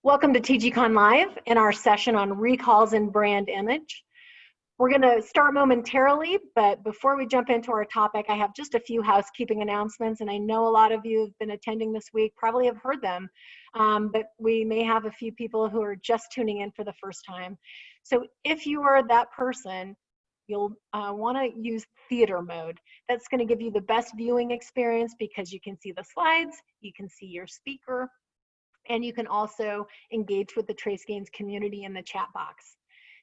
Welcome to TGCon Live in our session on recalls and brand image. We're going to start momentarily, but before we jump into our topic, I have just a few housekeeping announcements, and I know a lot of you have been attending this week, probably have heard them, but we may have a few people who are just tuning in for the first time. So if you are that person, you'll want to use theater mode. That's going to give you the best viewing experience because you can see the slides, you can see your speaker, and you can also engage with the Trace Gains community in the chat box.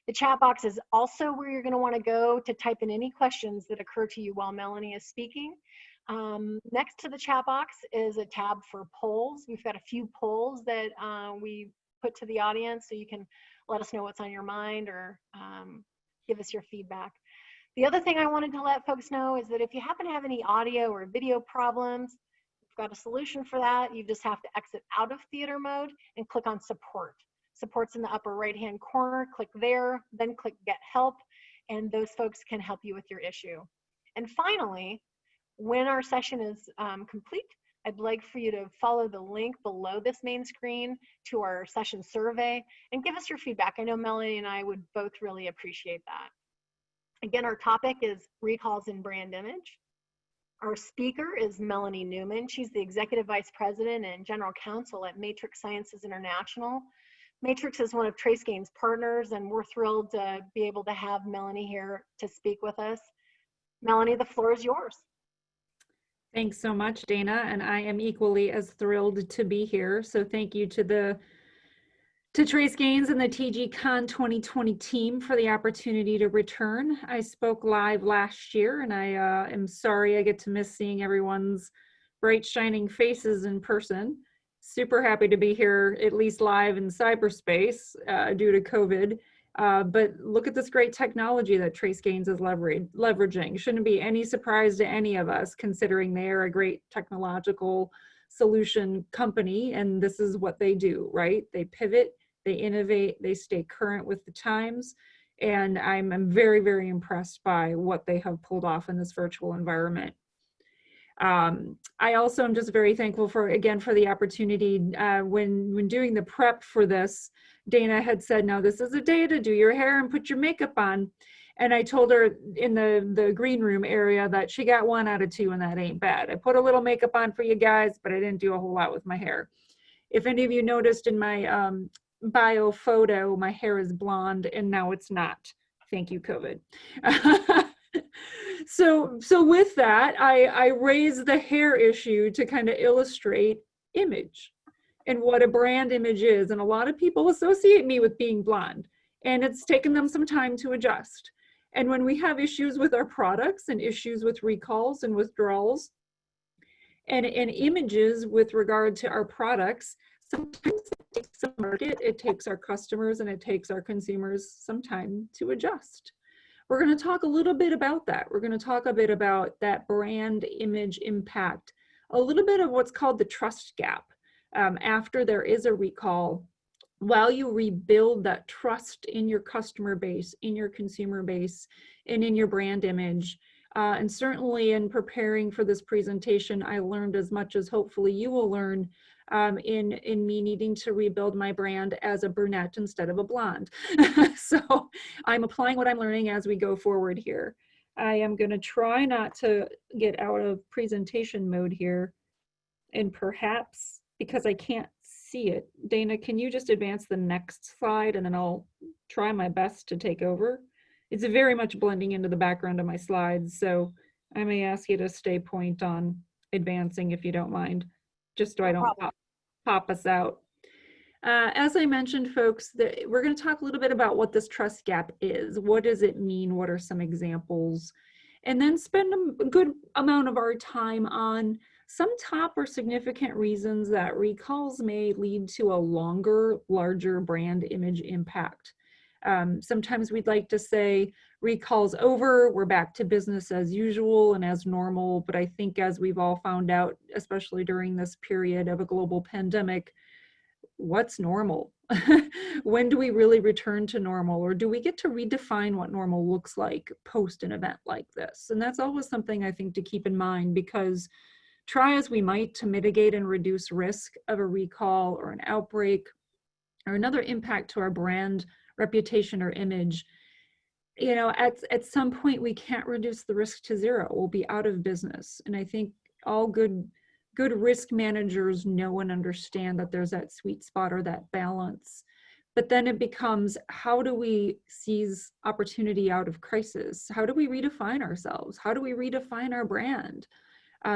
The chat box is also where you're going to want to go to type in any questions that occur to you while Melanie is speaking. Next to the chat box is a tab for polls. We've got a few polls that we put to the audience, so you can let us know what's on your mind or give us your feedback. The other thing I wanted to let folks know is that if you happen to have any audio or video problems, we've got a solution for that. You just have to exit out of theater mode and click on support. Support's in the upper right-hand corner. Click there, then click get help, and those folks can help you with your issue. And finally, when our session is complete, I'd like for you to follow the link below this main screen to our session survey and give us your feedback. I know Melanie and I would both really appreciate that. Again, our topic is recalls in brand image. Our speaker is Melanie Neumann. She's the Executive Vice President and General Counsel at Matrix Sciences International. Matrix is one of Trace Gains' partners, and we're thrilled to be able to have Melanie here to speak with us. Melanie, the floor is yours. Thanks so much, Dana, and I am equally as thrilled to be here. So thank you to Trace Gains and the TGCon 2020 team for the opportunity to return. I spoke live last year, and I am sorry I get to miss seeing everyone's bright, shining faces in person. Super happy to be here, at least live in cyberspace due to COVID. But look at this great technology that Trace Gains is leveraging. Shouldn't be any surprise to any of us, considering they are a great technological solution company, and this is what they do, right? They pivot, they innovate, they stay current with the times, and I'm very, very impressed by what they have pulled off in this virtual environment. I also am just very thankful for the opportunity. When doing the prep for this, Dana had said, now this is a day to do your hair and put your makeup on. And I told her in the green room area that she got 1 out of 2, and that ain't bad. I put a little makeup on for you guys, but I didn't do a whole lot with my hair. If any of you noticed in my bio photo, my hair is blonde, and now it's not. Thank you, COVID. So with that, I raised the hair issue to kind of illustrate image and what a brand image is. And a lot of people associate me with being blonde, and it's taken them some time to adjust. And when we have issues with our products and issues with recalls and withdrawals and images with regard to our products, sometimes it takes the market, it takes our customers, and it takes our consumers some time to adjust. We're going to talk a little bit about that. We're going to talk a bit about that brand image impact, a little bit of what's called the trust gap. After there is a recall, while you rebuild that trust in your customer base, in your consumer base, and in your brand image. And certainly in preparing for this presentation, I learned as much as hopefully you will learn in me needing to rebuild my brand as a brunette instead of a blonde. So I'm applying what I'm learning as we go forward here. I am going to try not to get out of presentation mode here, and perhaps because I can't see it, Dana, can you just advance the next slide, and then I'll try my best to take over. It's very much blending into the background of my slides, so I may ask you to stay point on advancing if you don't mind, just so I don't pop us out. As I mentioned, folks, we're going to talk a little bit about what this trust gap is. What does it mean? What are some examples? And then spend a good amount of our time on some top or significant reasons that recalls may lead to a longer, larger brand image impact. Sometimes we'd like to say recall's over, we're back to business as usual and as normal, but I think as we've all found out, especially during this period of a global pandemic, what's normal? When do we really return to normal, or do we get to redefine what normal looks like post an event like this? And that's always something I think to keep in mind, because try as we might to mitigate and reduce risk of a recall or an outbreak, or another impact to our brand reputation or image, you know, at some point we can't reduce the risk to zero. We'll be out of business. And I think all good risk managers know and understand that there's that sweet spot or that balance. But then it becomes, how do we seize opportunity out of crisis? How do we redefine ourselves? How do we redefine our brand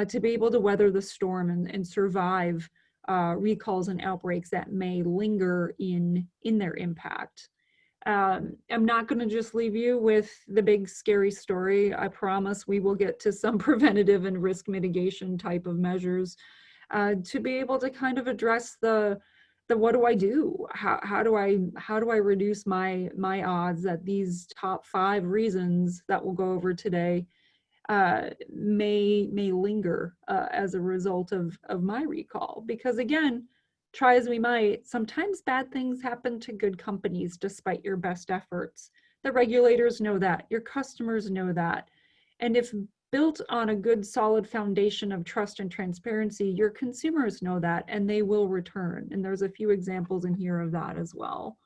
to be able to weather the storm and survive recalls and outbreaks that may linger in their impact? I'm not going to just leave you with the big scary story. I promise we will get to some preventative and risk mitigation type of measures to be able to kind of address the what do I do? How do I reduce my odds that these top 5 reasons that we'll go over today may linger as a result of my recall? Because again, try as we might, sometimes bad things happen to good companies despite your best efforts. The regulators know that, your customers know that. And if built on a good solid foundation of trust and transparency, your consumers know that and they will return. And there's a few examples in here of that as well.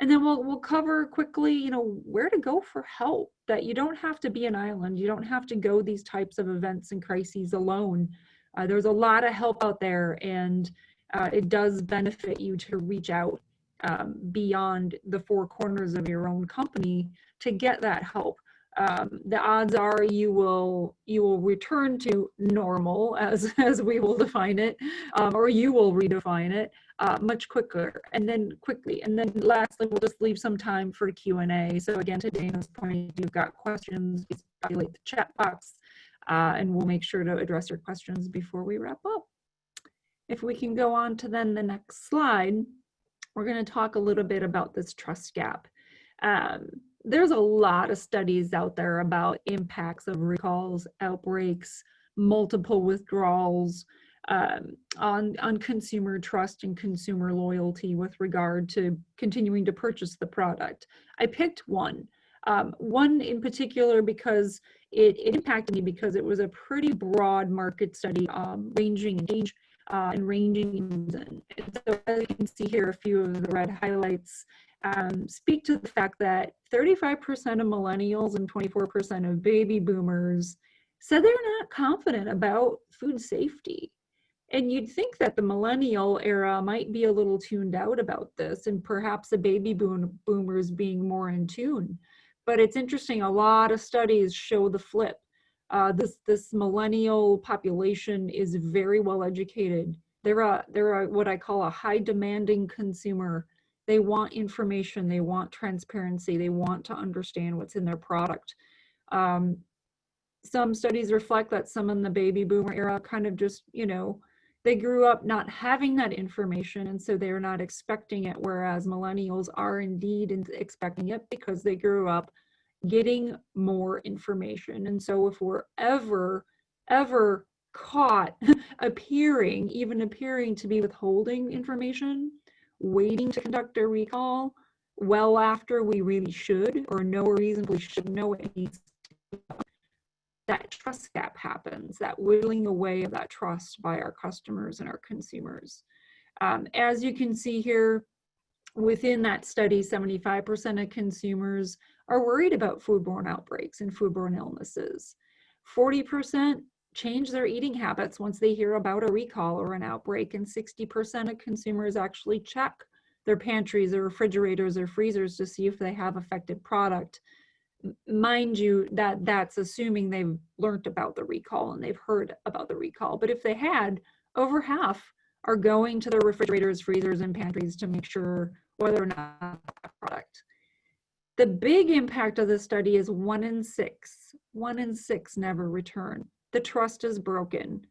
And then we'll cover quickly, you know, where to go for help, that you don't have to be an island. You don't have to go these types of events and crises alone. There's a lot of help out there, and it does benefit you to reach out beyond the 4 corners of your own company to get that help. The odds are you will return to normal, as we will define it, or you will redefine it much quicker and then quickly. And then lastly, we'll just leave some time for Q&A. So again, to Dana's point, if you've got questions, please populate the chat box, and we'll make sure to address your questions before we wrap up. If we can go on to then the next slide, we're going to talk a little bit about this trust gap. There's a lot of studies out there about impacts of recalls, outbreaks, multiple withdrawals on consumer trust and consumer loyalty with regard to continuing to purchase the product. I picked one in particular because it impacted me, because it was a pretty broad market study ranging in age and ranging in reason. And so as you can see here, a few of the red highlights speak to the fact that 35% of millennials and 24% of baby boomers said they're not confident about food safety. And you'd think that the millennial era might be a little tuned out about this, and perhaps the baby boomers being more in tune. But it's interesting, a lot of studies show the flip. This millennial population is very well educated. They're what I call a high demanding consumer. They want information, they want transparency, they want to understand what's in their product. Some studies reflect that some in the baby boomer era kind of just, you know, they grew up not having that information, and so they're not expecting it, whereas millennials are indeed expecting it because they grew up getting more information. And so if we're ever caught even appearing to be withholding information, waiting to conduct a recall well after we really should, or know a reason we should know it needs to, that trust gap happens, that whittling away of that trust by our customers and our consumers. As you can see here, within that study, 75% of consumers are worried about foodborne outbreaks and foodborne illnesses. 40% change their eating habits once they hear about a recall or an outbreak, and 60% of consumers actually check their pantries or refrigerators or freezers to see if they have affected product. Mind you, that's assuming they've learned about the recall and they've heard about the recall. But if they had, over half are going to their refrigerators, freezers, and pantries to make sure whether or not that product. The big impact of this study is 1 in 6. 1 in 6 never return. The trust is broken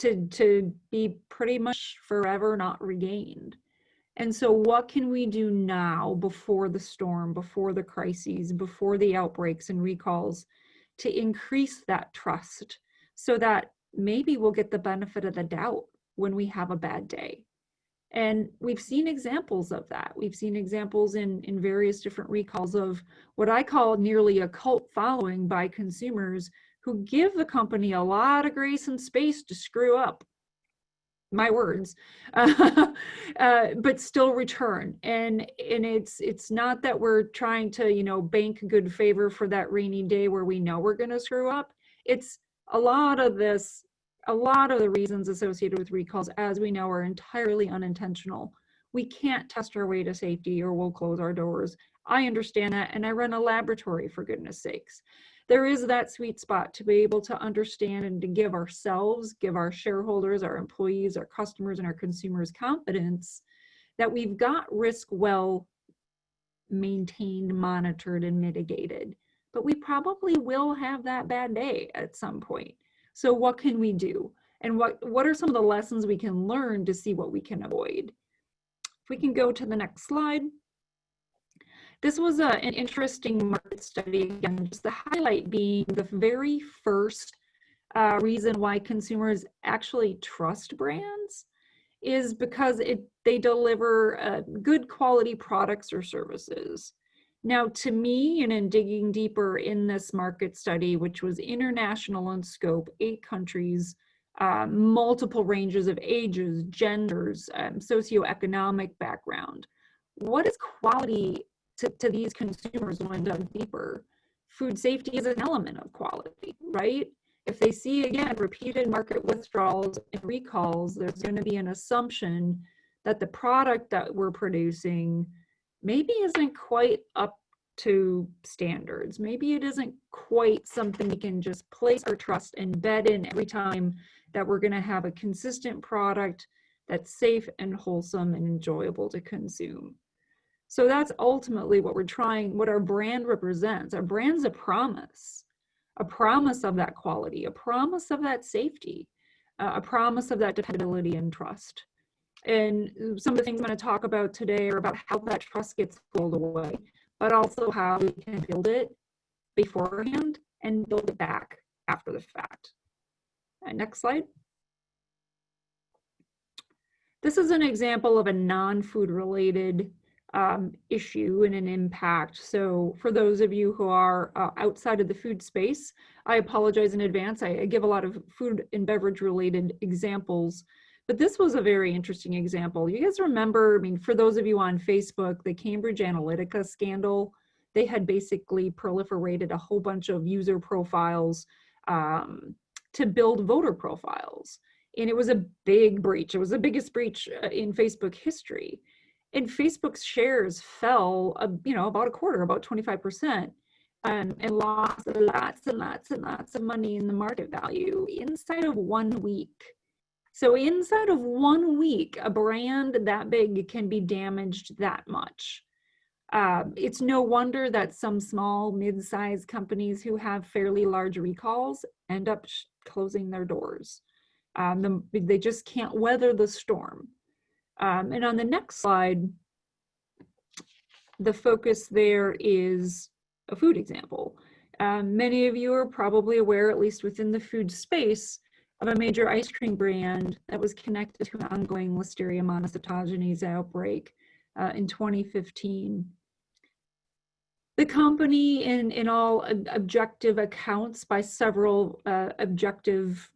to be pretty much forever not regained. And so what can we do now, before the storm, before the crises, before the outbreaks and recalls, to increase that trust so that maybe we'll get the benefit of the doubt when we have a bad day? And we've seen examples of that. We've seen examples in various different recalls of what I call nearly a cult following by consumers who give the company a lot of grace and space to screw up. my words, but still return. And it's not that we're trying to, you know, bank good favor for that rainy day where we know we're going to screw up. It's a lot of the reasons associated with recalls, as we know, are entirely unintentional. We can't test our way to safety or we'll close our doors. I understand that, and I run a laboratory, for goodness sakes. There is that sweet spot to be able to understand and to give ourselves, give our shareholders, our employees, our customers, and our consumers confidence that we've got risk well maintained, monitored, and mitigated. But we probably will have that bad day at some point. So what can we do? And what are some of the lessons we can learn to see what we can avoid? If we can go to the next slide. This was an interesting market study, again, just the highlight being the very first reason why consumers actually trust brands is because they deliver good quality products or services. Now, to me, and in digging deeper in this market study, which was international in scope, 8 countries, multiple ranges of ages, genders, socioeconomic background, what is quality to these consumers when dug deeper? Food safety is an element of quality, right? If they see, again, repeated market withdrawals and recalls, there's going to be an assumption that the product that we're producing maybe isn't quite up to standards. Maybe it isn't quite something we can just place our trust and bet in every time that we're going to have a consistent product that's safe and wholesome and enjoyable to consume. So that's ultimately what we're trying, what our brand represents. Our brand's a promise of that quality, a promise of that safety, a promise of that dependability and trust. And some of the things I'm going to talk about today are about how that trust gets pulled away, but also how we can build it beforehand and build it back after the fact. Next slide. This is an example of a non-food related issue and an impact. So for those of you who are outside of the food space, I apologize in advance. I give a lot of food and beverage related examples, but this was a very interesting example. You guys remember, I mean, for those of you on Facebook, the Cambridge Analytica scandal, they had basically proliferated a whole bunch of user profiles to build voter profiles. And it was a big breach. It was the biggest breach in Facebook history. And Facebook's shares fell, about a quarter, about 25%, and lost lots and lots and lots of money in the market value inside of 1 week. So inside of 1 week, a brand that big can be damaged that much. It's no wonder that some small, mid-sized companies who have fairly large recalls end up closing their doors. They just can't weather the storm. And on the next slide, the focus there is a food example. Many of you are probably aware, at least within the food space, of a major ice cream brand that was connected to an ongoing Listeria monocytogenes outbreak in 2015. The company, in all objective accounts by several objective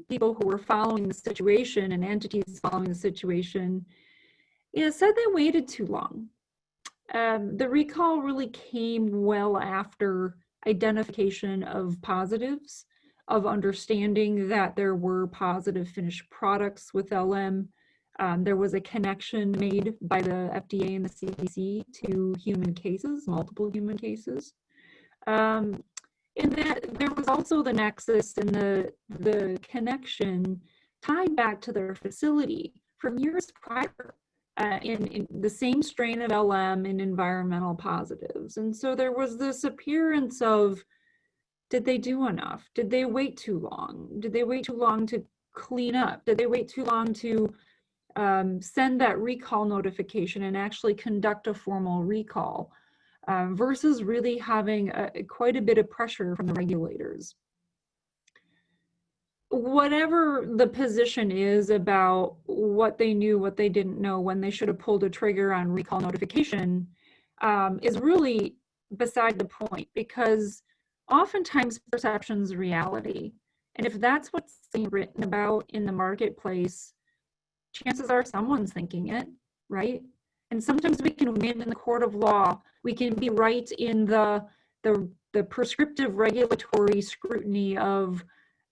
people who were following the situation and entities following the situation, said they waited too long. The recall really came well after identification of positives, of understanding that there were positive finished products with LM. There was a connection made by the FDA and the CDC to human cases, multiple human cases. And that there was also the nexus and the connection tied back to their facility from years prior in the same strain of LM and environmental positives. And so there was this appearance of, did they do enough? Did they wait too long? Did they wait too long to clean up? Did they wait too long to send that recall notification and actually conduct a formal recall? Versus really having quite a bit of pressure from the regulators. Whatever the position is about what they knew, what they didn't know, when they should have pulled a trigger on recall notification is really beside the point, because oftentimes perception's reality. And if that's what's being written about in the marketplace, chances are someone's thinking it, right? And sometimes we can win in the court of law. We can be right in the prescriptive regulatory scrutiny of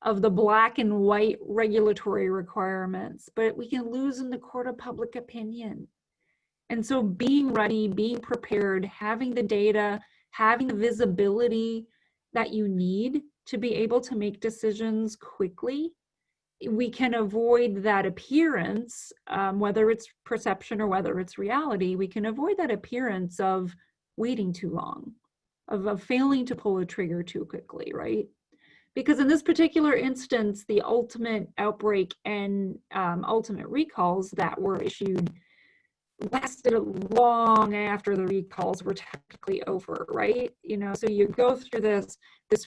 the black and white regulatory requirements, but we can lose in the court of public opinion. And so being ready, being prepared, having the data, having the visibility that you need to be able to make decisions quickly, we can avoid that appearance, whether it's perception or whether it's reality, we can avoid that appearance of waiting too long, of failing to pull a trigger too quickly, right? Because in this particular instance, the ultimate outbreak and ultimate recalls that were issued lasted long after the recalls were technically over, right? You know, so you go through this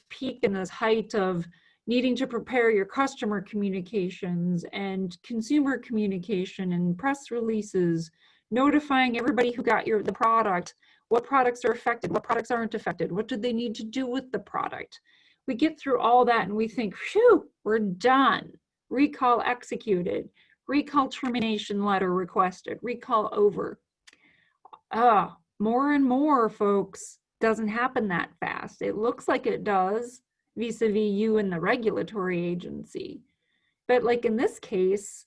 peak and this height of needing to prepare your customer communications and consumer communication and press releases, notifying everybody who got the product, what products are affected, what products aren't affected, what do they need to do with the product. We get through all that and we think, phew, we're done. Recall executed. Recall termination letter requested, recall over. More and more, folks, doesn't happen that fast. It looks like it does vis-a-vis you and the regulatory agency. But like in this case,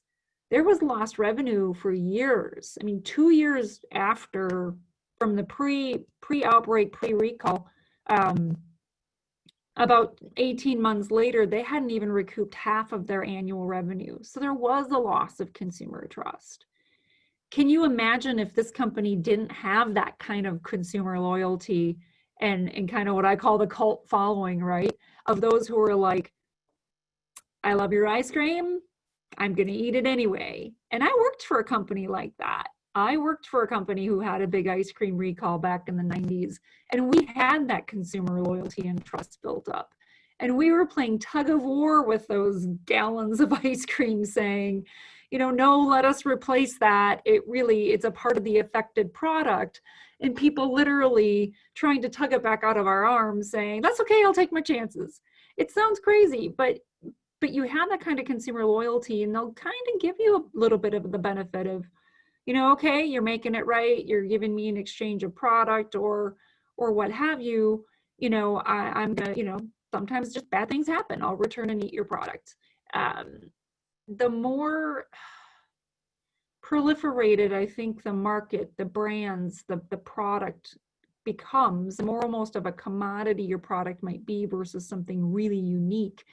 there was lost revenue for years. I mean, 2 years after, from the pre-outbreak, pre-recall, about 18 months later, they hadn't even recouped half of their annual revenue. So there was a loss of consumer trust. Can you imagine if this company didn't have that kind of consumer loyalty and kind of what I call the cult following, right? Of those who are like, I love your ice cream, I'm gonna eat it anyway. And I worked for a company like that. I worked for a company who had a big ice cream recall back in the 90s, and we had that consumer loyalty and trust built up. And we were playing tug of war with those gallons of ice cream saying, you know, no, let us replace that. It's a part of the affected product. And people literally trying to tug it back out of our arms saying, that's okay, I'll take my chances. It sounds crazy, but you have that kind of consumer loyalty and they'll kind of give you a little bit of the benefit of, you know, okay, you're making it right. You're giving me an exchange of product or what have you. You know, I'm gonna, you know, sometimes just bad things happen. I'll return and eat your product. The more proliferated, I think, the market, the brands, the product becomes, the more almost of a commodity your product might be versus something really unique,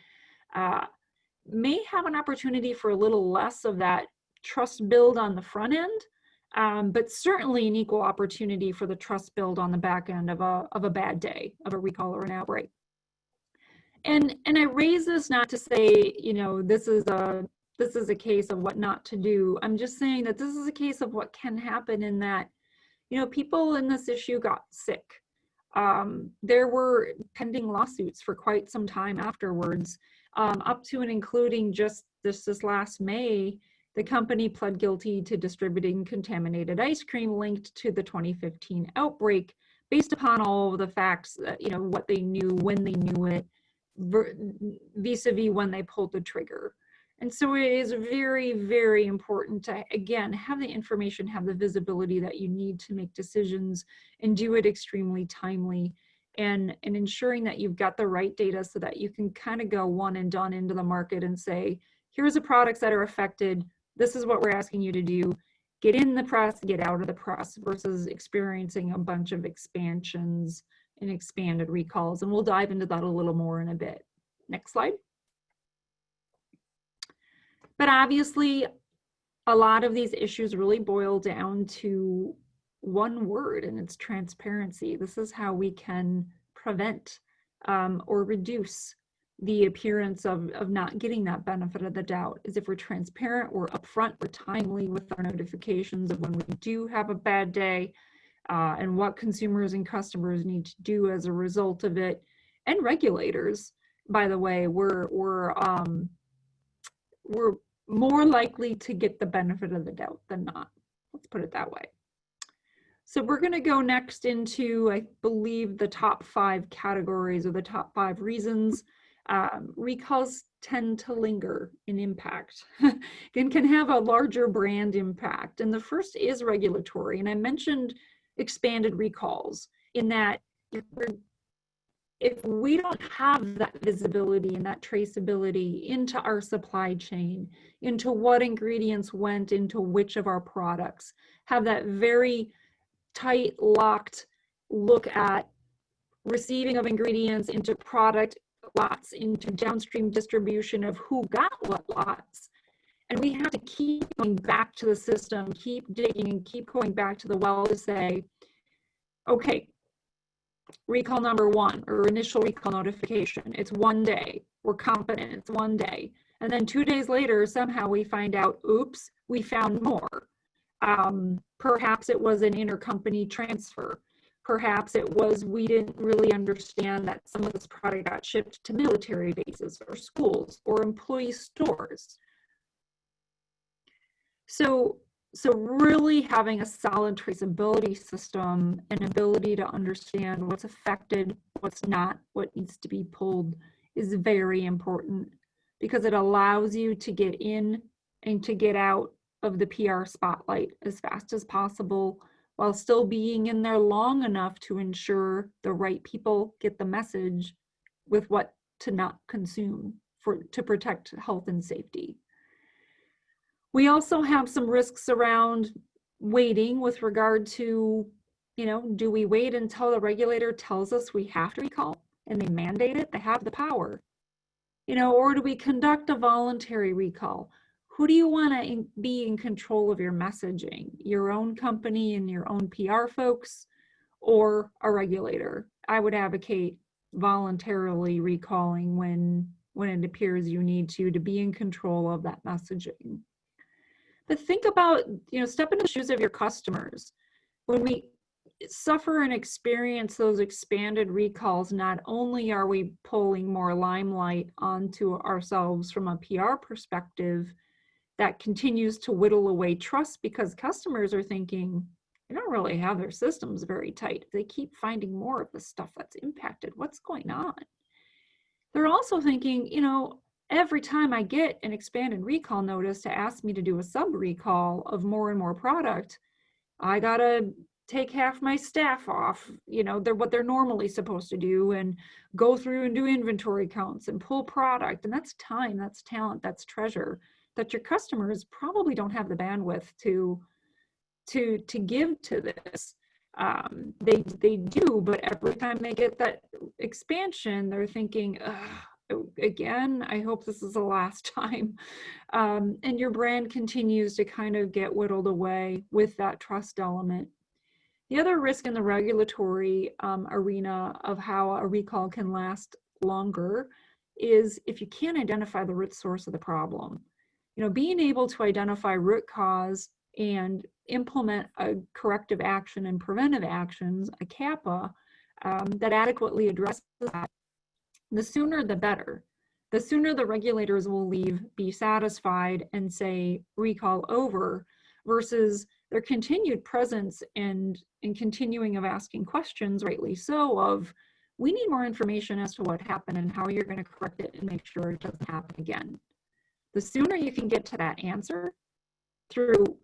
may have an opportunity for a little less of that trust build on the front end, but certainly an equal opportunity for the trust build on the back end of a bad day, of a recall or an outbreak. And I raise this not to say, you know, this is a case of what not to do. I'm just saying that this is a case of what can happen in that, you know, people in this issue got sick. There were pending lawsuits for quite some time afterwards, up to and including just this last May. The company pled guilty to distributing contaminated ice cream linked to the 2015 outbreak based upon all of the facts, you know, what they knew, when they knew it, vis-a-vis when they pulled the trigger. And so it is very, very important to, again, have the information, have the visibility that you need to make decisions and do it extremely timely, and ensuring that you've got the right data so that you can kind of go one and done into the market and say, here's the products that are affected. This is what we're asking you to do. Get in the press, get out of the press, versus experiencing a bunch of expansions and expanded recalls. And we'll dive into that a little more in a bit. Next slide. But obviously, a lot of these issues really boil down to one word, and it's transparency. This is how we can prevent or reduce the appearance of not getting that benefit of the doubt, is if we're transparent, we're upfront, we're timely with our notifications of when we do have a bad day, and what consumers and customers need to do as a result of it. And regulators, by the way, we're more likely to get the benefit of the doubt than not. Let's put it that way. So we're going to go next into, I believe, the top 5 categories or the top 5 reasons recalls tend to linger in impact and can have a larger brand impact. And the first is regulatory. And I mentioned expanded recalls, in that if we don't have that visibility and that traceability into our supply chain, into what ingredients went into which of our products, have that very tight, locked look at receiving of ingredients into product lots, into downstream distribution of who got what lots. And we have to keep going back to the system, keep digging and keep going back to the well to say, okay, recall number one, or initial recall notification, it's 1 day. We're confident it's 1 day. And then 2 days later, somehow we find out, oops, we found more. Perhaps it was an intercompany transfer. Perhaps it was, we didn't really understand that some of this product got shipped to military bases or schools or employee stores. So really having a solid traceability system and ability to understand what's affected, what's not, what needs to be pulled is very important, because it allows you to get in and to get out of the PR spotlight as fast as possible, while still being in there long enough to ensure the right people get the message with what to not consume to protect health and safety. We also have some risks around waiting with regard to, do we wait until the regulator tells us we have to recall and they mandate it? They have the power. Or do we conduct a voluntary recall? Who do you want to be in control of your messaging? Your own company and your own PR folks, or a regulator? I would advocate voluntarily recalling when it appears you need to be in control of that messaging. But think about, step into the shoes of your customers. When we suffer and experience those expanded recalls, not only are we pulling more limelight onto ourselves from a PR perspective, that continues to whittle away trust, because customers are thinking, they don't really have their systems very tight. They keep finding more of the stuff that's impacted. What's going on? They're also thinking, every time I get an expanded recall notice to ask me to do a sub recall of more and more product, I gotta take half my staff off, they're what they're normally supposed to do, and go through and do inventory counts and pull product. And that's time, that's talent, that's treasure that your customers probably don't have the bandwidth to give to this. They do, but every time they get that expansion, they're thinking, again, I hope this is the last time. And your brand continues to kind of get whittled away with that trust element. The other risk in the regulatory arena of how a recall can last longer is if you can't identify the root source of the problem. Being able to identify root cause and implement a corrective action and preventive actions, a CAPA, that adequately addresses that, the sooner the better. The sooner the regulators will be satisfied and say recall over, versus their continued presence and continuing of asking questions, rightly so, of we need more information as to what happened and how you're going to correct it and make sure it doesn't happen again. The sooner you can get to that answer through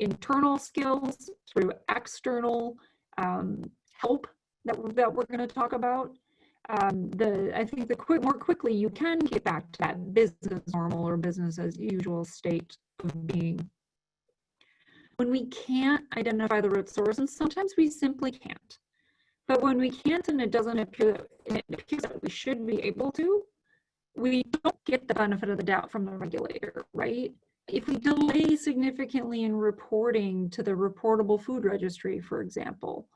internal skills, through external help that we're going to talk about, I think more quickly you can get back to that business normal or business as usual state of being. When we can't identify the root source, and sometimes we simply can't, but when we can't and it doesn't appear that we should be able to, we don't get the benefit of the doubt from the regulator, right? If we delay significantly in reporting to the reportable food registry, for example,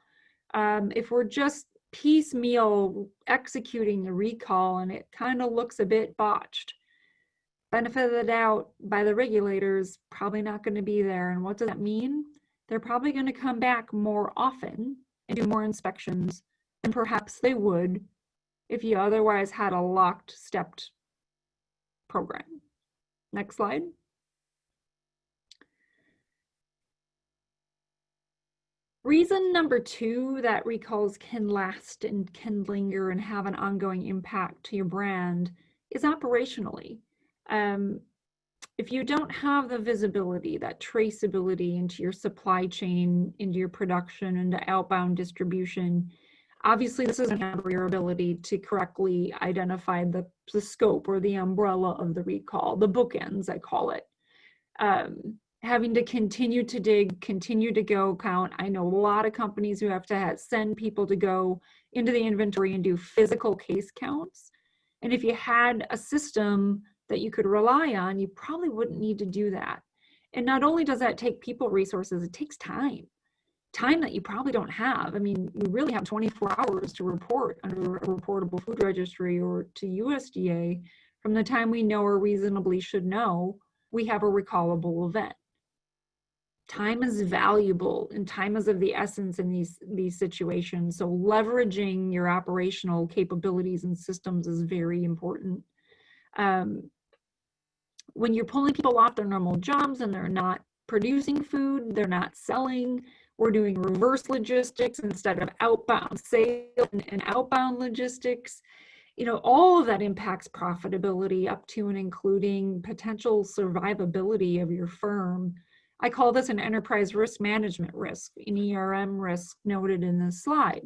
if we're just piecemeal executing the recall and it kind of looks a bit botched, benefit of the doubt by the regulators probably not going to be there. And what does that mean? They're probably going to come back more often and do more inspections than perhaps they would if you otherwise had a locked, stepped program. Next slide. Reason number 2 that recalls can last and can linger and have an ongoing impact to your brand is operationally. If you don't have the visibility, that traceability into your supply chain, into your production, into outbound distribution, obviously this doesn't have your ability to correctly identify the scope or the umbrella of the recall, the bookends, I call it. Having to continue to dig, continue to go count. I know a lot of companies who have to send people to go into the inventory and do physical case counts. And if you had a system that you could rely on, you probably wouldn't need to do that. And not only does that take people resources, it takes time that you probably don't have. I mean, we really have 24 hours to report under a reportable food registry or to USDA from the time we know or reasonably should know we have a recallable event. Time is valuable and time is of the essence in these situations. So leveraging your operational capabilities and systems is very important. When you're pulling people off their normal jobs and they're not producing food, they're not selling, we're doing reverse logistics instead of outbound sales and outbound logistics. You know, all of that impacts profitability up to and including potential survivability of your firm. I call this an enterprise risk management risk, an ERM risk noted in this slide.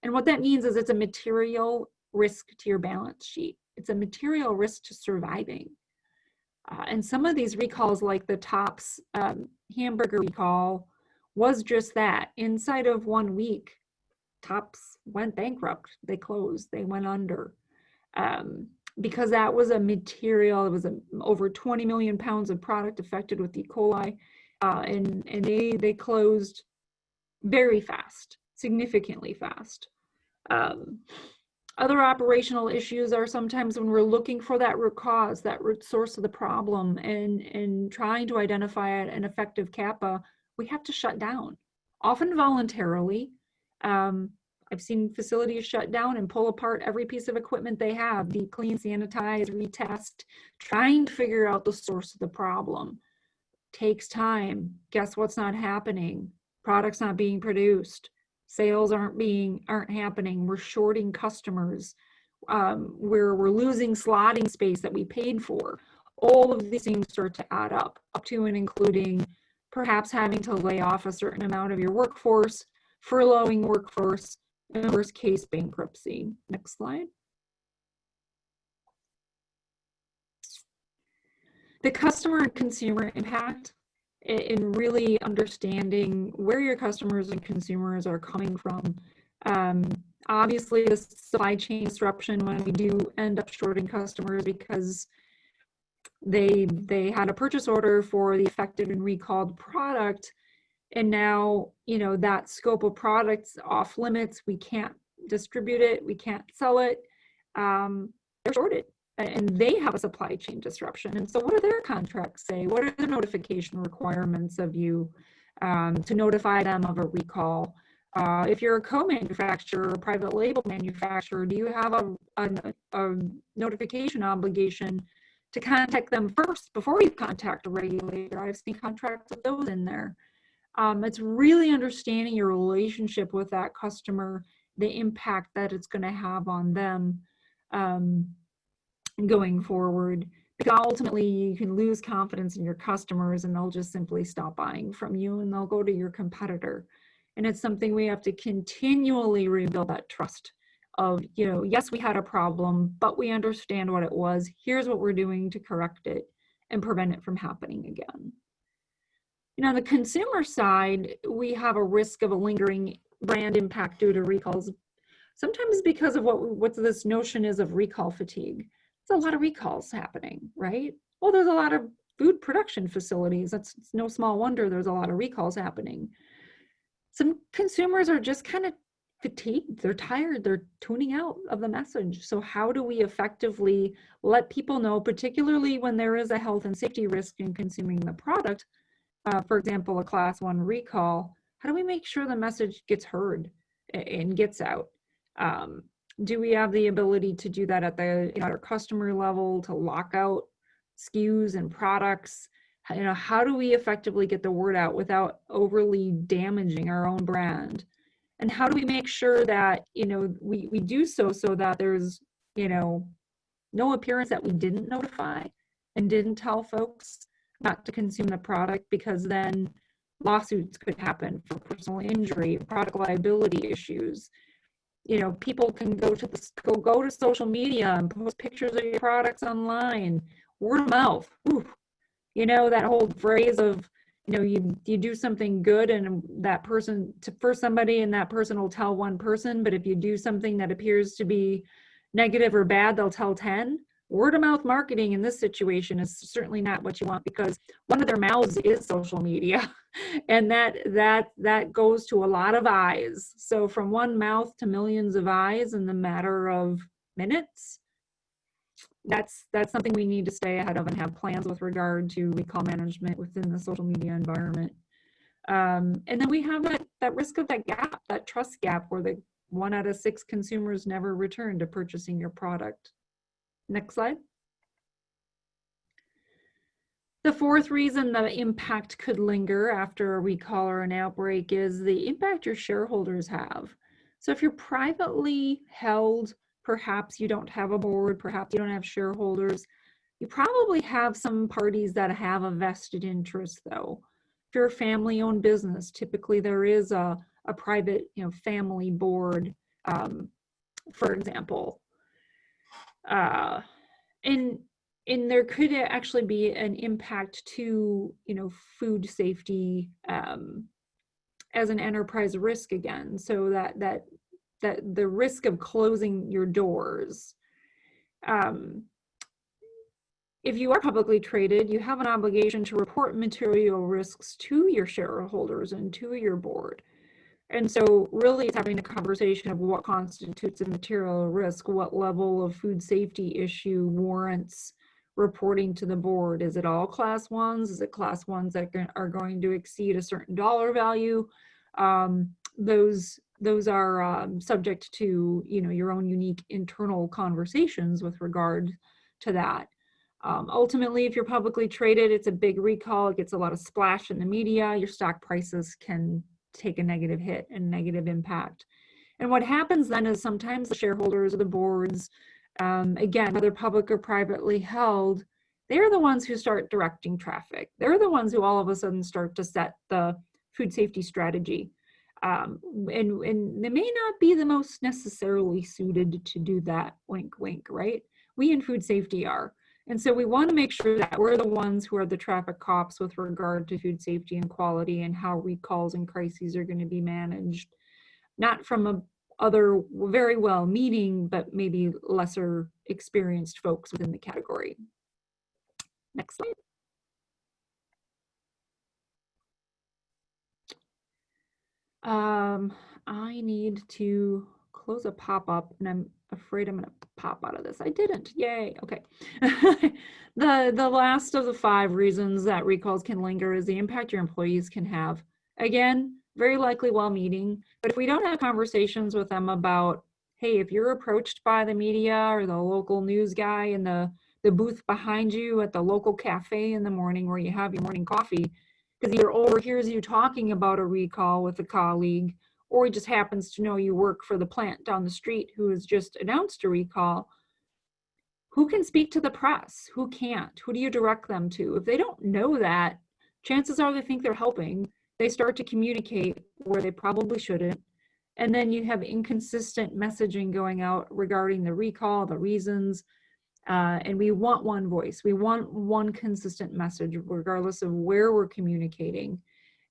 And what that means is it's a material risk to your balance sheet. It's a material risk to surviving. And some of these recalls, like the Tops hamburger recall, was just that. Inside of 1 week, Tops went bankrupt. They closed. They went under. Because that was a material, it was over 20 million pounds of product affected with E. coli. And they closed very fast, significantly fast. Other operational issues are sometimes when we're looking for that root cause, that root source of the problem, and trying to identify an effective CAPA, we have to shut down, often voluntarily. I've seen facilities shut down and pull apart every piece of equipment they have, deep clean, sanitize, retest, trying to figure out the source of the problem. Takes time. Guess what's not happening? Products not being produced. Sales aren't happening. We're shorting customers. We're losing slotting space that we paid for. All of these things start to add up to and including perhaps having to lay off a certain amount of your workforce, furloughing workforce, and worst case bankruptcy. Next slide. The customer and consumer impact in really understanding where your customers and consumers are coming from. Obviously, the supply chain disruption when we do end up shorting customers because they had a purchase order for the affected and recalled product, and now, you know, that scope of products off limits, we can't distribute it, we can't sell it, they're shorted. And they have a supply chain disruption. And so what do their contracts say? What are the notification requirements of you to notify them of a recall? If you're a co-manufacturer or private label manufacturer, do you have a notification obligation to contact them first before you contact a regulator? I've seen contracts with those in there. It's really understanding your relationship with that customer, the impact that it's going to have on them. Going forward, because ultimately you can lose confidence in your customers and they'll just simply stop buying from you and they'll go to your competitor. And it's something we have to continually rebuild, that trust of, you know, yes, we had a problem, but we understand what it was. Here's what we're doing to correct it and prevent it from happening again. You know, on the consumer side, we have a risk of a lingering brand impact due to recalls, sometimes because of what this notion is of recall fatigue. There's a lot of recalls happening, right? Well, there's a lot of food production facilities. It's no small wonder there's a lot of recalls happening. Some consumers are just kind of fatigued. They're tired. They're tuning out of the message. So how do we effectively let people know, particularly when there is a health and safety risk in consuming the product, for example, a class 1 recall, how do we make sure the message gets heard and gets out? Do we have the ability to do that at the our customer level, to lock out SKUs and products? You know, how do we effectively get the word out without overly damaging our own brand? And how do we make sure that, you know, we do so that there's, you know, no appearance that we didn't notify, and didn't tell folks not to consume the product, because then lawsuits could happen for personal injury, product liability issues. You know, people can go to social media and post pictures of your products online. Word of mouth. Ooh. You know, that whole phrase of, you know, you do something good and that person for somebody, and that person will tell one person, but if you do something that appears to be negative or bad, they'll tell 10. Word of mouth marketing in this situation is certainly not what you want, because one of their mouths is social media, and that goes to a lot of eyes. So from one mouth to millions of eyes in the matter of minutes, that's something we need to stay ahead of and have plans with regard to recall management within the social media environment. And then we have that risk of that gap, that trust gap, where the 1 out of 6 consumers never return to purchasing your product. Next slide. The fourth reason the impact could linger after a recall or an outbreak is the impact your shareholders have. So if you're privately held, perhaps you don't have a board, perhaps you don't have shareholders, you probably have some parties that have a vested interest though. If you're a family-owned business, typically there is a private, you know, family board, for example. And there could actually be an impact to, you know, food safety as an enterprise risk again. So that the risk of closing your doors. If you are publicly traded, you have an obligation to report material risks to your shareholders and to your board. And so really it's having a conversation of what constitutes a material risk, what level of food safety issue warrants reporting to the board. Is it all class 1s? Is it class 1s that are going to exceed a certain dollar value? Those are subject to, you know, your own unique internal conversations with regard to that. Ultimately, if you're publicly traded, it's a big recall. It gets a lot of splash in the media. Your stock prices can take a negative hit and negative impact. And what happens then is sometimes the shareholders or the boards, again, whether public or privately held, they're the ones who start directing traffic. They're the ones who all of a sudden start to set the food safety strategy. And they may not be the most necessarily suited to do that, wink, wink, right? We in food safety are. And so we want to make sure that we're the ones who are the traffic cops with regard to food safety and quality and how recalls and crises are going to be managed, not from other very well-meaning, but maybe lesser experienced folks within the category. Next slide. I need to close a pop-up, and I'm afraid I'm going to pop out of this. I didn't. Yay. Okay. The last of the 5 reasons that recalls can linger is the impact your employees can have. Again, very likely well-meaning, but if we don't have conversations with them about, hey, if you're approached by the media or the local news guy in the booth behind you at the local cafe in the morning where you have your morning coffee, because either overhears you talking about a recall with a colleague, or he just happens to know you work for the plant down the street who has just announced a recall, who can speak to the press? Who can't? Who do you direct them to? If they don't know that, chances are they think they're helping. They start to communicate where they probably shouldn't. And then you have inconsistent messaging going out regarding the recall, the reasons. And we want one voice. We want one consistent message, regardless of where we're communicating.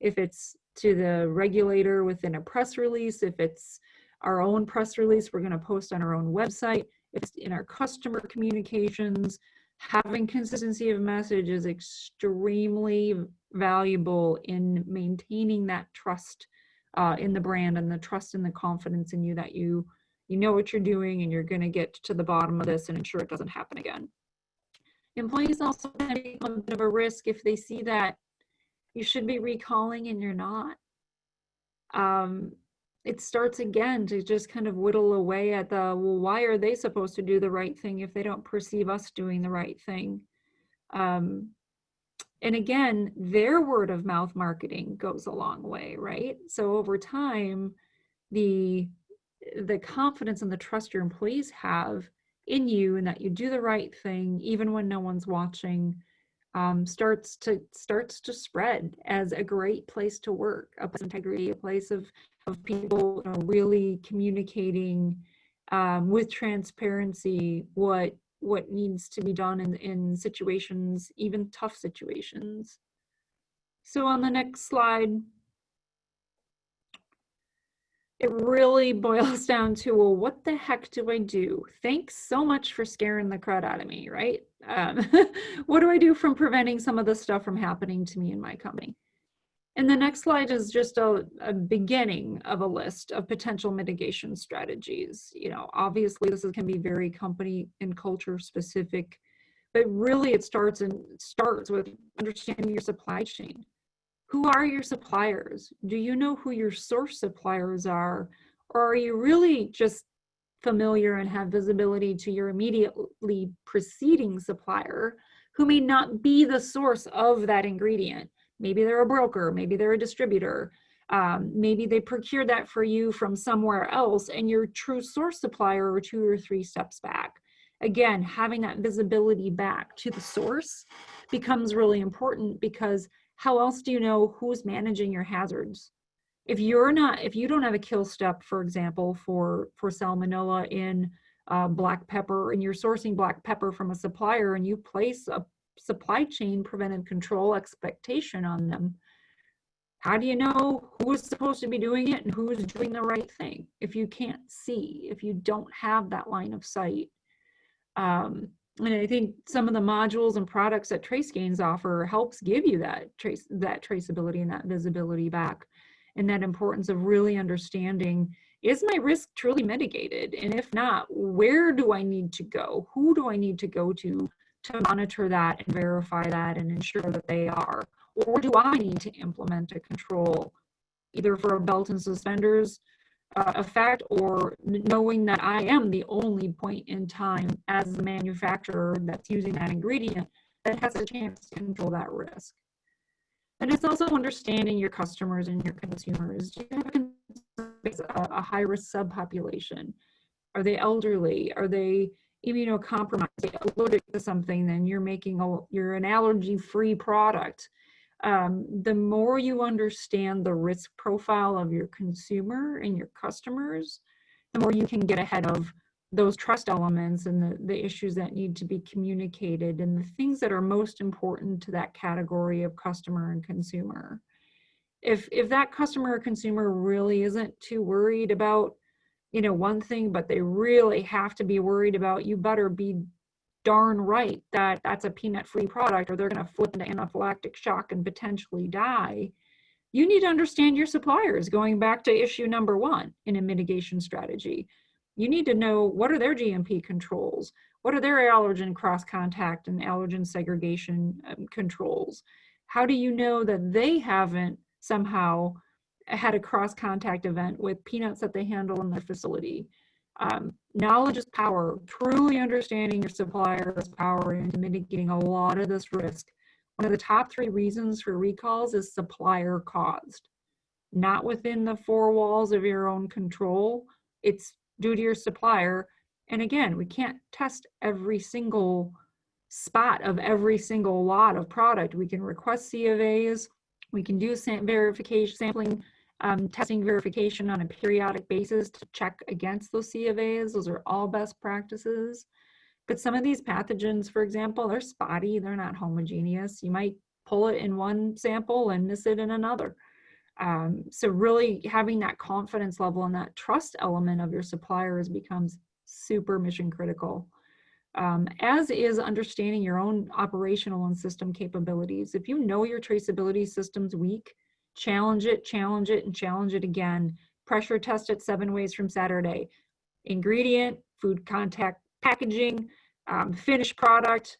If it's to the regulator within a press release, if it's our own press release we're going to post on our own website, if it's in our customer communications, having consistency of message is extremely valuable in maintaining that trust in the brand and the trust and the confidence in you that you know what you're doing and you're going to get to the bottom of this and ensure it doesn't happen again. Employees also become a bit of a risk if they see that you should be recalling and you're not. It starts again to just kind of whittle away at the, well, why are they supposed to do the right thing if they don't perceive us doing the right thing? And again, their word of mouth marketing goes a long way, right? So over time, the confidence and the trust your employees have in you and that you do the right thing even when no one's watching, starts to spread as a great place to work, a place of integrity, a place of people, you know, really communicating with transparency what needs to be done in situations, even tough situations. So on the next slide, it really boils down to, well, what the heck do I do? Thanks so much for scaring the crud out of me, right? What do I do from preventing some of this stuff from happening to me in my company? And the next slide is just a beginning of a list of potential mitigation strategies. You know, obviously this can be very company and culture specific, but really it starts with understanding your supply chain. Who are your suppliers? Do you know who your source suppliers are? Or are you really just familiar and have visibility to your immediately preceding supplier who may not be the source of that ingredient? Maybe they're a broker, maybe they're a distributor, maybe they procured that for you from somewhere else and your true source supplier are 2 or 3 steps back. Again, having that visibility back to the source becomes really important, because how else do you know who's managing your hazards? If you don't have a kill step, for example, for salmonella in black pepper, and you're sourcing black pepper from a supplier and you place a supply chain preventive control expectation on them, how do you know who is supposed to be doing it and who is doing the right thing if you can't see, if you don't have that line of sight? And I think some of the modules and products that TraceGains offer helps give you that traceability and that visibility back, and that importance of really understanding, is my risk truly mitigated? And if not, where do I need to go? Who do I need to go to monitor that and verify that and ensure that they are? Or do I need to implement a control, either for a belt and suspenders effect, or knowing that I am the only point in time as the manufacturer that's using that ingredient that has a chance to control that risk? And it's also understanding your customers and your consumers. Do you have a high-risk subpopulation? Are they elderly? Are they immunocompromised? Are they allergic to something? Then you're an allergy-free product. The more you understand the risk profile of your consumer and your customers, the more you can get ahead of those trust elements and the issues that need to be communicated and the things that are most important to that category of customer and consumer. If that customer or consumer really isn't too worried about, you know, one thing, but they really have to be worried about, you better be darn right that that's a peanut-free product or they're going to flip into anaphylactic shock and potentially die. You need to understand your suppliers, going back to issue number 1 in a mitigation strategy. You need to know, what are their GMP controls? What are their allergen cross-contact and allergen segregation controls? How do you know that they haven't somehow had a cross-contact event with peanuts that they handle in their facility? Knowledge is power. Truly understanding your supplier is power into mitigating a lot of this risk. One of the top 3 reasons for recalls is supplier caused. Not within the 4 walls of your own control. It's due to your supplier. And again, we can't test every single spot of every single lot of product. We can request C of A's. We can do sampling, testing verification on a periodic basis to check against those C of A's. Those are all best practices. But some of these pathogens, for example, they're spotty, they're not homogeneous. You might pull it in one sample and miss it in another. So really having that confidence level and that trust element of your suppliers becomes super mission critical. As is understanding your own operational and system capabilities. If you know your traceability system's weak, challenge it, and challenge it again. Pressure test it 7 ways from Saturday. Ingredient, food contact, packaging, finished product.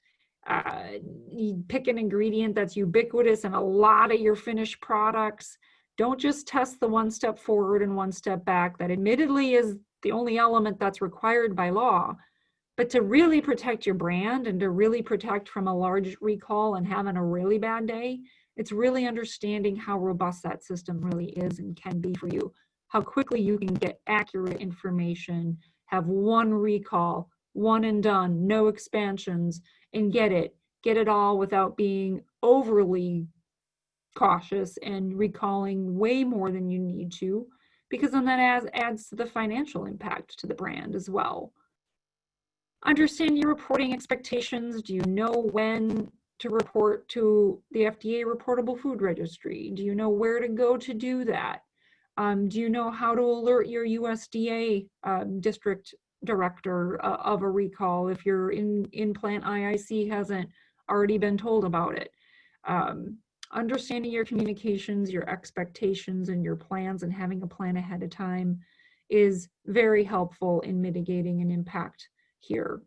You pick an ingredient that's ubiquitous in a lot of your finished products. Don't just test the 1 step forward and 1 step back. That admittedly is the only element that's required by law. But to really protect your brand and to really protect from a large recall and having a really bad day, it's really understanding how robust that system really is and can be for you. How quickly you can get accurate information, have 1 recall, one and done, no expansions, and get it all without being overly cautious and recalling way more than you need to, because then that adds to the financial impact to the brand as well. Understand your reporting expectations. Do you know when to report to the FDA reportable food registry? Do you know where to go to do that? Do you know how to alert your USDA district director of a recall if your in-plant IIC hasn't already been told about it? Understanding your communications, your expectations, and your plans, and having a plan ahead of time is very helpful in mitigating an impact here.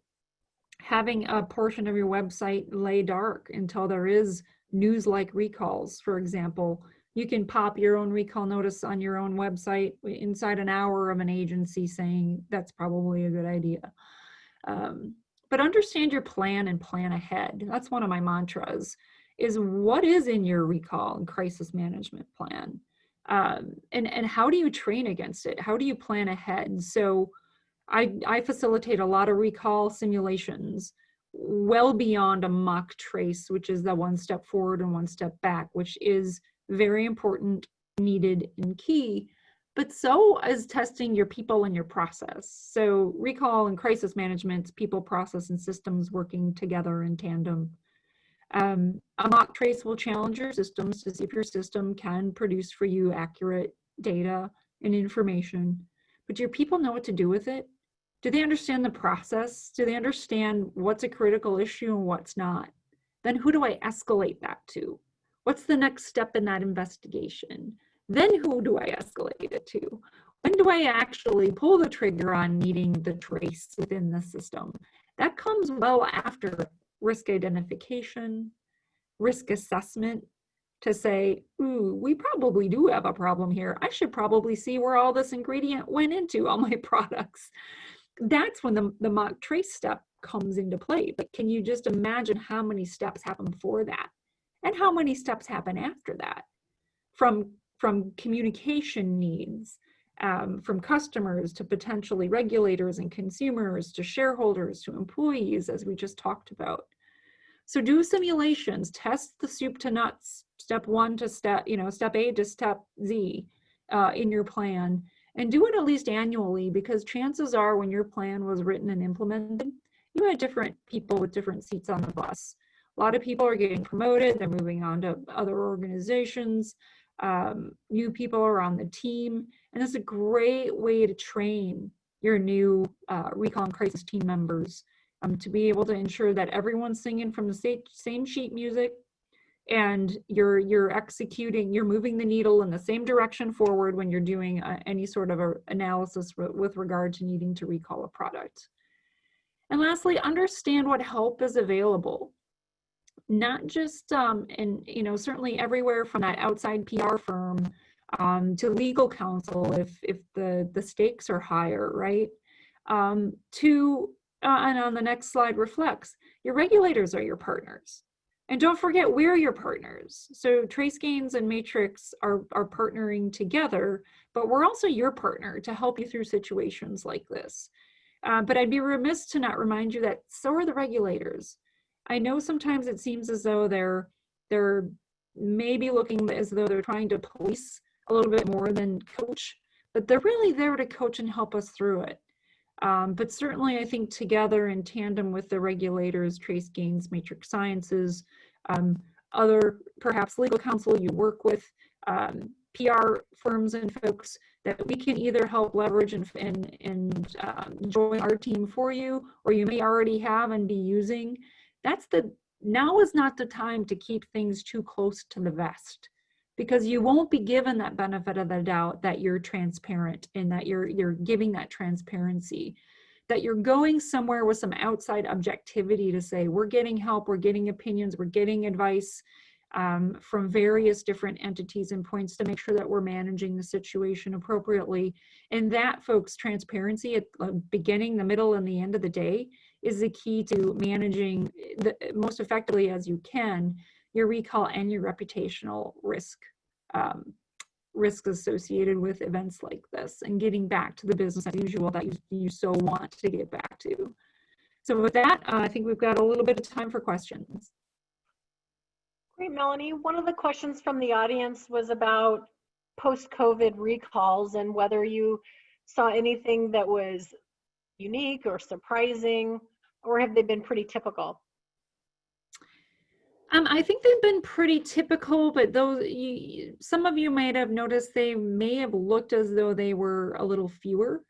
Having a portion of your website lay dark until there is news like recalls, for example. You can pop your own recall notice on your own website inside an hour of an agency saying that's probably a good idea. But understand your plan and plan ahead. That's one of my mantras, is what is in your recall and crisis management plan? And how do you train against it? How do you plan ahead? So I facilitate a lot of recall simulations well beyond a mock trace, which is the one step forward and one step back, which is very important, needed, and key, but so is testing your people and your process. So recall and crisis management, people, process, and systems working together in tandem. A mock trace will challenge your systems to see if your system can produce for you accurate data and information, but do your people know what to do with it? Do they understand the process? Do they understand what's a critical issue and what's not? Then who do I escalate that to? What's the next step in that investigation? Then who do I escalate it to? When do I actually pull the trigger on needing the trace within the system? That comes well after risk identification, risk assessment, to say, ooh, we probably do have a problem here. I should probably see where all this ingredient went into all my products. That's when the mock trace step comes into play. But can you just imagine how many steps happen before that? And how many steps happen after that? From communication needs, from customers to potentially regulators and consumers, to shareholders, to employees, as we just talked about. So do simulations, test the soup to nuts, step one to step A to step Z in your plan, and do it at least annually, because chances are when your plan was written and implemented, you had different people with different seats on the bus. A lot of people are getting promoted, they're moving on to other organizations, new people are on the team, and it's a great way to train your new recall and crisis team members to be able to ensure that everyone's singing from the same sheet music, and you're executing, you're moving the needle in the same direction forward when you're doing any sort of a analysis with regard to needing to recall a product. And lastly, understand what help is available. Not just, certainly everywhere from that outside PR firm to legal counsel if the stakes are higher, right? And on the next slide reflects, your regulators are your partners. And don't forget, we're your partners. So TraceGains and Matrix are partnering together, but we're also your partner to help you through situations like this. But I'd be remiss to not remind you that so are the regulators. I know sometimes it seems as though they're maybe looking as though they're trying to police a little bit more than coach, but they're really there to coach and help us through it. But certainly I think together in tandem with the regulators, TraceGains, Matrix Sciences, other perhaps legal counsel you work with, PR firms and folks, that we can either help leverage and join our team for you, or you may already have and be using. Now is not the time to keep things too close to the vest, because you won't be given that benefit of the doubt that you're transparent and that you're giving that transparency, that you're going somewhere with some outside objectivity to say, we're getting help, we're getting opinions, we're getting advice from various different entities and points to make sure that we're managing the situation appropriately. And that, folks, transparency at the beginning, the middle, and the end of the day is the key to managing most effectively as you can your recall and your reputational risk associated with events like this, and getting back to the business as usual that you so want to get back to. So with that, I think we've got a little bit of time for questions. Great, Melanie. One of the questions from the audience was about post-COVID recalls and whether you saw anything that was unique or surprising, or have they been pretty typical? I think they've been pretty typical, but some of you might have noticed they may have looked as though they were a little fewer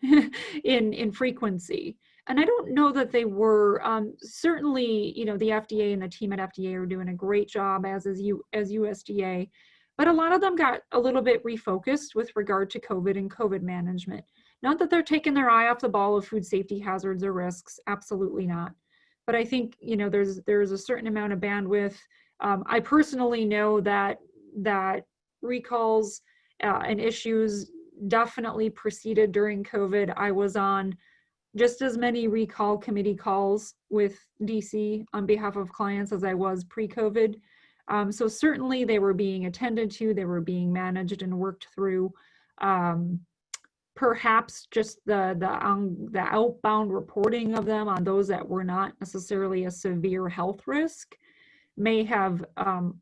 in frequency. And I don't know that they were. Certainly, the FDA and the team at FDA are doing a great job, as USDA. But a lot of them got a little bit refocused with regard to COVID and COVID management. Not that they're taking their eye off the ball of food safety hazards or risks, absolutely not. But I think, there's a certain amount of bandwidth. I personally know that recalls and issues definitely proceeded during COVID. I was on just as many recall committee calls with DC on behalf of clients as I was pre-COVID. So certainly they were being attended to, they were being managed and worked through. Perhaps just the outbound reporting of them on those that were not necessarily a severe health risk may have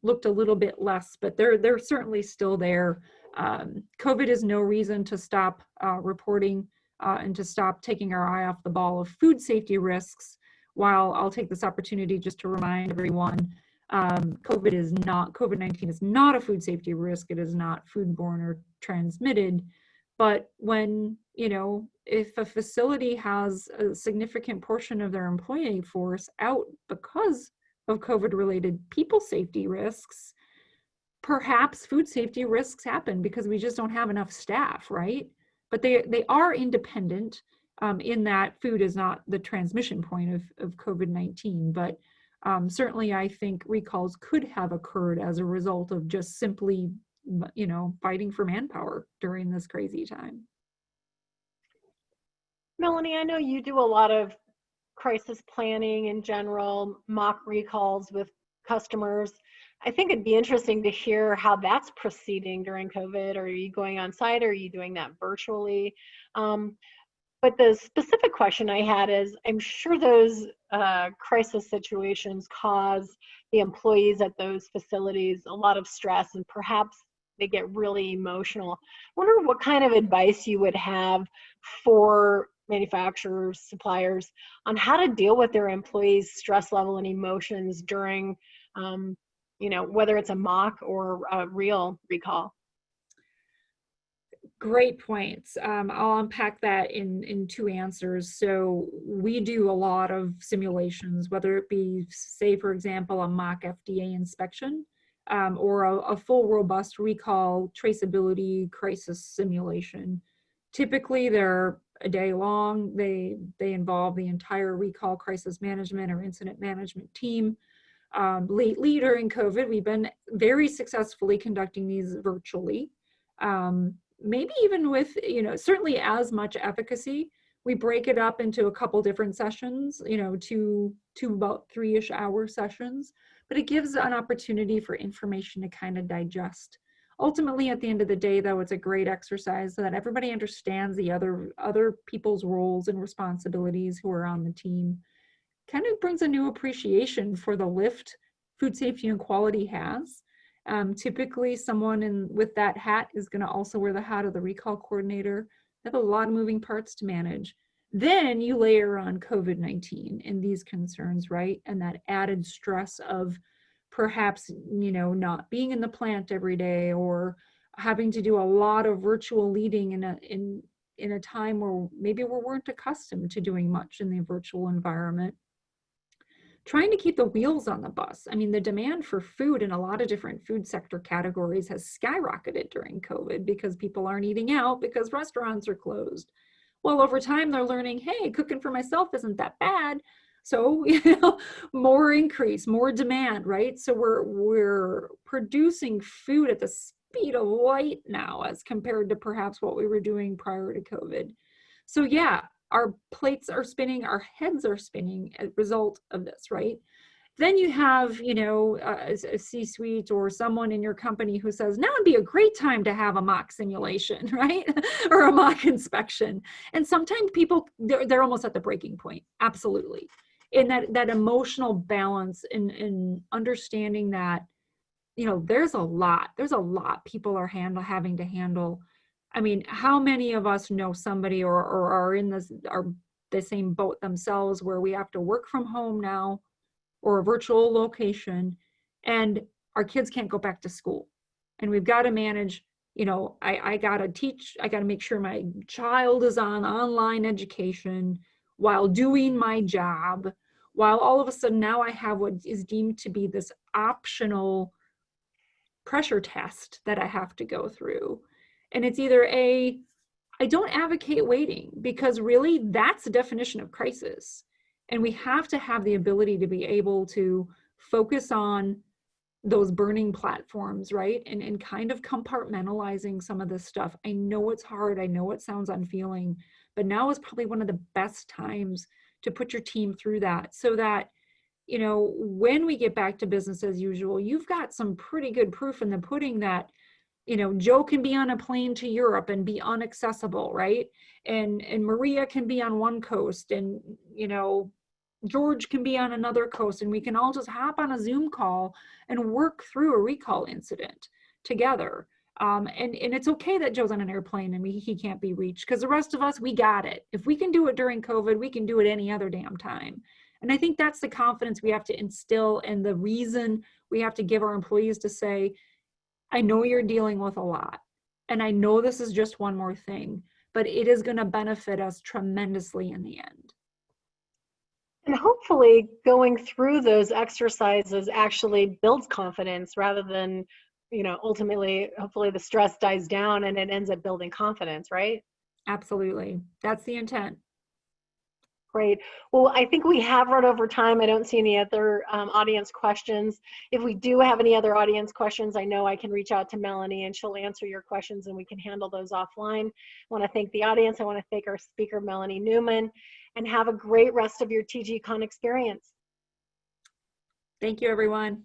looked a little bit less, but they're certainly still there. COVID is no reason to stop reporting and to stop taking our eye off the ball of food safety risks. While I'll take this opportunity just to remind everyone, COVID-19 is not a food safety risk. It is not foodborne or transmitted. But when, if a facility has a significant portion of their employee force out because of COVID-related people safety risks, perhaps food safety risks happen because we just don't have enough staff, right? But they are independent in that food is not the transmission point of COVID-19. But certainly I think recalls could have occurred as a result of just simply fighting for manpower during this crazy time. Melanie, I know you do a lot of crisis planning in general, mock recalls with customers. I think it'd be interesting to hear how that's proceeding during COVID. Are you going on site? Or are you doing that virtually? But the specific question I had is, I'm sure those crisis situations cause the employees at those facilities a lot of stress, and perhaps they get really emotional. I wonder what kind of advice you would have for manufacturers, suppliers, on how to deal with their employees' stress level and emotions during, whether it's a mock or a real recall. Great points. I'll unpack that in two answers. So we do a lot of simulations, whether it be, say, for example, a mock FDA inspection, or a full robust recall traceability crisis simulation. Typically they're a day long. They involve the entire recall crisis management or incident management team. Lately during COVID, we've been very successfully conducting these virtually. Maybe even with, certainly as much efficacy. We break it up into a couple different sessions, two about 3-ish hour sessions, but it gives an opportunity for information to kind of digest. Ultimately, at the end of the day, though, it's a great exercise so that everybody understands the other people's roles and responsibilities who are on the team. Kind of brings a new appreciation for the lift food safety and quality has. Typically, someone with that hat is going to also wear the hat of the recall coordinator. They have a lot of moving parts to manage. Then you layer on COVID-19 and these concerns, right? And that added stress of perhaps, not being in the plant every day, or having to do a lot of virtual leading in a time where maybe we weren't accustomed to doing much in the virtual environment. Trying to keep the wheels on the bus. I mean, the demand for food in a lot of different food sector categories has skyrocketed during COVID because people aren't eating out because restaurants are closed. Well, over time, they're learning, hey, cooking for myself isn't that bad. So, more increase, more demand, right? So we're producing food at the speed of light now as compared to perhaps what we were doing prior to COVID. So yeah, our plates are spinning, our heads are spinning as a result of this, right? Then you have, a C-suite or someone in your company who says, now would be a great time to have a mock simulation, right? Or a mock inspection. And sometimes people, they're almost at the breaking point. Absolutely. in that emotional balance in understanding that, you know, there's a lot people are having to handle. I mean, how many of us know somebody or are in the same boat themselves where we have to work from home now or a virtual location, and our kids can't go back to school, and we've got to manage, you know, I got to make sure my child is on online education while doing my job, while all of a sudden now I have what is deemed to be this optional pressure test that I have to go through. And it's either I don't advocate waiting, because really that's the definition of crisis. And we have to have the ability to be able to focus on those burning platforms, right? And kind of compartmentalizing some of this stuff. I know it's hard. I know it sounds unfeeling, but now is probably one of the best times to put your team through that, so that, you know, when we get back to business as usual, you've got some pretty good proof in the pudding that, you know, Joe can be on a plane to Europe and be unaccessible, right? And Maria can be on one coast, and, you know, George can be on another coast, and we can all just hop on a Zoom call and work through a recall incident together. And it's okay that Joe's on an airplane and he can't be reached, because the rest of us, we got it. If we can do it during COVID, we can do it any other damn time. And I think that's the confidence we have to instill, and the reason we have to give our employees to say, I know you're dealing with a lot, and I know this is just one more thing, but it is going to benefit us tremendously in the end. And hopefully going through those exercises actually builds confidence, rather than, you know, ultimately, hopefully the stress dies down and it ends up building confidence, right? Absolutely. That's the intent. Great. Well, I think we have run over time. I don't see any other audience questions. If we do have any other audience questions, I know I can reach out to Melanie and she'll answer your questions, and we can handle those offline. I want to thank the audience. I want to thank our speaker, Melanie Neumann, and have a great rest of your TGCon experience. Thank you, everyone.